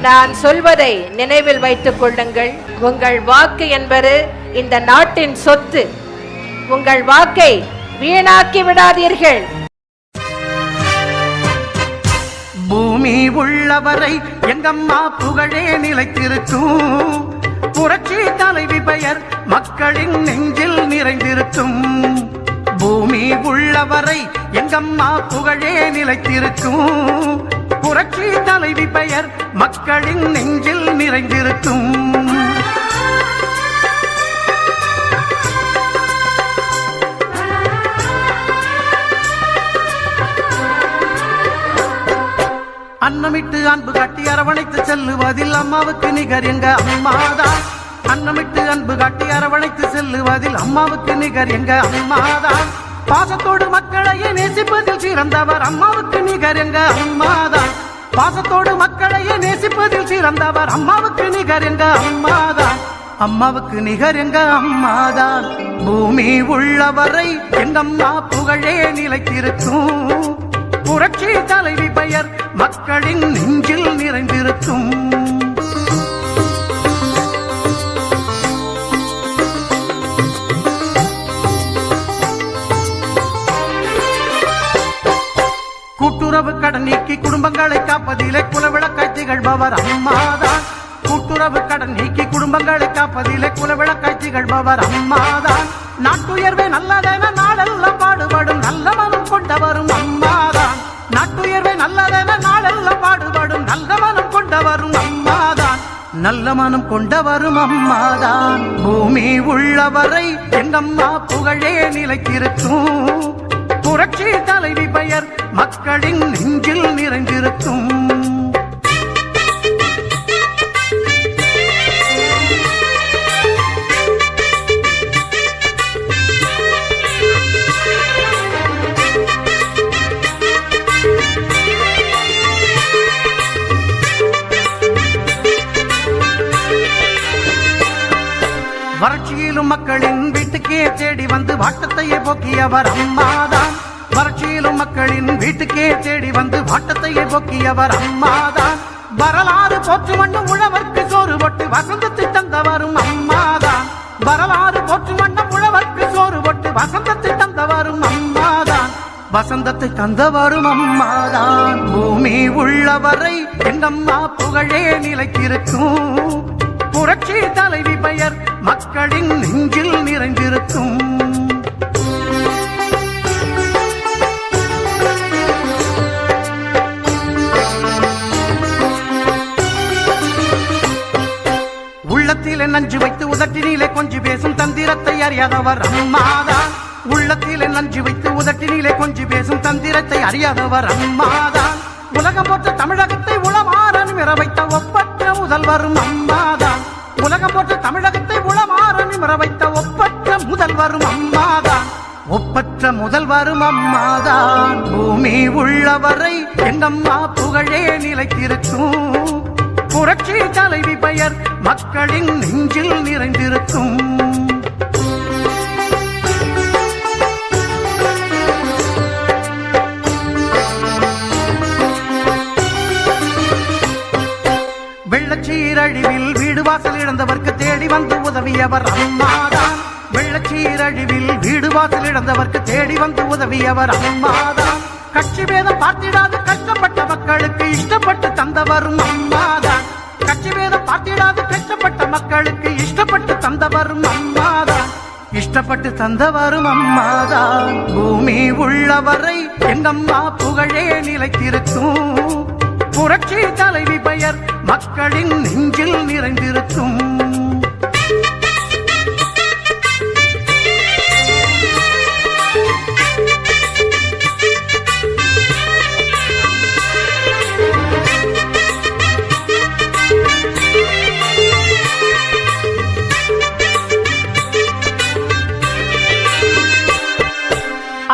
நான் சொல்வதை நினைவில் வைத்துக் கொள்ளுங்கள். உங்கள் வாக்கு என்பது இந்த நாட்டின் சொத்து. உங்கள் வாக்கை வீணாக்கி விடாதீர்கள். பூமி உள்ளவரை எங்கம்மா புகழே நிலைத்திருக்கும். புரட்சி தலைவி பெயர் மக்களின் நெஞ்சில் நிறைந்திருக்கும். பூமி உள்ளவரை எங்கம்மா புகழே நிலைத்திருக்கும். புரட்சி தலைவி பெயர் மக்களின் நெஞ்சில் நிறைந்திருக்கும். அன்னமிட்டு அன்பு காட்டி அரவணைத்து செல்லுவதில் அம்மாவுக்கு நிகர் எங்க அம்மாதான். அன்னமிட்டு அன்பு காட்டி அரவணைத்து செல்லுவதில் அம்மாவுக்கு நிகர் எங்க அம்மாதான். பாசத்தோடு மக்களையே நேசிப்பதில் சிறந்தவர் அம்மாவுக்கு நிகர் எங்க அம்மாதான். பாசத்தோடு மக்களையே நேசிப்பதில் சிறந்தவர் அம்மாவுக்கு நிகர் எங்க அம்மாதான். அம்மாவுக்கு நிகர் எங்க அம்மாதான். பூமி உள்ளவரை எங்கம்மா புகழே நிலைத்திருக்கும். புரட்சி தலைவி பெயர் மக்களின் நெஞ்சில் நிறைந்திருக்கும். கூட்டுறவு கடன் நீக்கி குடும்பங்களை காப்பதிலே குலவிளக்காய் திகழ்பவர் அம்மாதான். கூட்டுறவு கடன் நீக்கி குடும்பங்களை காப்பதிலே குலவிளக்காய் திகழ்பவர் அம்மாதான். நாட்டுயர்வே நல்லதென நாளெல்லாம் பாடுபடும் நல்ல மனம் கொண்டவரும் அம்மாதான். நாட்டுயர்வே நல்லதென நாளெல்லாம் பாடுபடும் நல்ல மனம் கொண்டவரும் அம்மாதான். நல்ல மனம் கொண்டவரும் அம்மாதான். பூமி உள்ளவரை எங்கம்மா புகழே நிலைத்திருக்கும். புரட்சி தலைவி பெயர் மக்களின் நெஞ்சில் நிறைந்திருக்கும். வறட்சியிலும் மக்களின் வீட்டுக்கே தேடி வந்து வாட்டத்தையே போக்கியவர் அம்மாதான். வறட்சியிலும் மக்களின் வீட்டுக்கே தேடி வந்து வாட்டத்தையே போக்கியவர் அம்மாதான். வரலாறு போற்று வண்ணம் உழவர்க்கு சோறு போட்டு வசந்தத்தை தந்தவரும் அம்மாதான். வரலாறு போற்று வண்ணம் உழவர்க்கு சோறு போட்டு வசந்தத்தை தந்தவரும் அம்மாதான். வசந்தத்தை தந்தவரும் அம்மாதான். பூமி உள்ளவரை எங்கம்மா புகழே நிலைத்திருக்கும். புரட்சி தலைவி பெயர் மக்களின் நெஞ்சில் நிறைந்திருக்கும். உள்ளத்திலே நஞ்சு வைத்து உதட்டினிலே கொஞ்சி பேசும் தந்திரத்தை அறியாதவர் அம்மாதான். உள்ளத்திலே நஞ்சு வைத்து உதட்டினிலே கொஞ்சி பேசும் தந்திரத்தை அறியாதவர் அம்மாதான். உலகம் போற்ற தமிழகத்தை உளமாற நிமிர வைத்த ஒப்பற்ற முதல்வரும் அம்மாதான். உலகம் போற்ற தமிழகத்தை உளமாற நிமிர வைத்த ஒப்பற்ற முதல்வரும் அம்மாதான். ஒப்பற்ற முதல்வரும் அம்மாதான். பூமி உள்ளவரை எங்கம்மா புகழே நிலைத்திருக்கும். புரட்சி தலைவி பெயர் மக்களின் நெஞ்சில் நிறைந்திருக்கும். வெள்ளச்சீரழிவில் வீடு வாசல் இழந்தவர்க்கு தேடி வந்து உதவியவர் அம்மாதான். வெள்ளச்சீரழிவில் வீடு வாசல் இழந்தவர்க்கு தேடி வந்து உதவியவர் அம்மாதான். கட்சி பேதம் பார்த்திடாது கஷ்டப்பட்ட மக்களுக்கு இஷ்டப்பட்டு தந்தவரும் அம்மாதான். கட்சி பேதம் பார்த்திடாது கஷ்டப்பட்ட மக்களுக்கு இஷ்டப்பட்டு தந்தவரும் அம்மாதான். இஷ்டப்பட்டு தந்தவரும் அம்மாதான். பூமி உள்ளவரை எங்கம்மா புகழே நிலைத்திருக்கும். புரட்சி தலைவி பெயர் மக்களின் நெஞ்சில் நிறைந்திருக்கும்.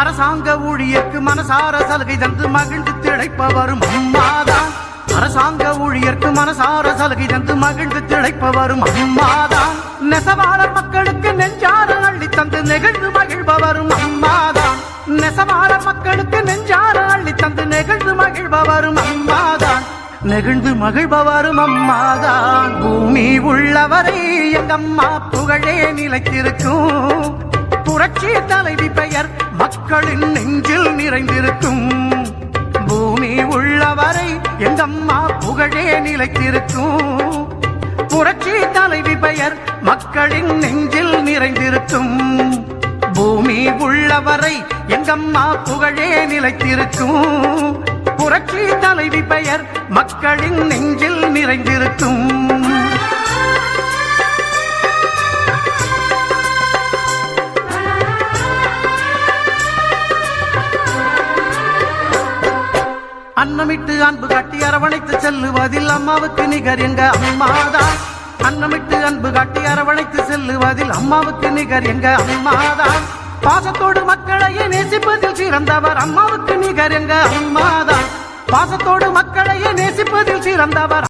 அரசாங்க ஊழியர்க்கு மனசார சலுகை தந்து மகிழ்ந்து திளைப்பவரும் அம்மாதான். அரசாங்க ஊழியர்க்கு மனசார சலுகை தந்து மகிழ்ந்து திளைப்பவரும் அம்மாதான். நெசவாளர் மக்களுக்கு நெஞ்சார அள்ளி தந்து நெகிழ்ந்து மகிழ்பவரும் அம்மாதான். நெசவாளர் மக்களுக்கு நெஞ்சார அள்ளி தந்து நெகிழ்ந்து மகிழ்பவரும் அம்மாதான். நெகிழ்ந்து மகிழ்பவரும் அம்மாதான். பூமி உள்ளவரை எங்கம்மா புகழே நிலைத்திருக்கும். புரட்சி தலைவி பெயர் மக்களின் நெஞ்சில் நிறைந்திருக்கும். பூமி உள்ளவரை எங்கம்மா புகழே நிலைத்திருக்கும். புரட்சி தலைவி பெயர் மக்களின் நெஞ்சில் நிறைந்திருக்கும். பூமி உள்ளவரை எங்கம்மா புகழே நிலைத்திருக்கும். புரட்சி தலைவி பெயர் மக்களின் நெஞ்சில் நிறைந்திருக்கும். அன்னமிட்டு அன்பு காட்டி அரவணைத்து செல்லுவதில் அம்மாவுக்கு நிகர் எங்க அம்மாதான். அன்னமிட்டு அன்பு காட்டி அரவணைத்து செல்லுவதில் அம்மாவுக்கு நிகர் எங்க அம்மாதான். பாசத்தோடு மக்களையே நேசிப்பதில் சிறந்தவர் அம்மாவுக்கு நிகர் எங்க அம்மாதான். பாசத்தோடு மக்களையே நேசிப்பதில் சிறந்தவர்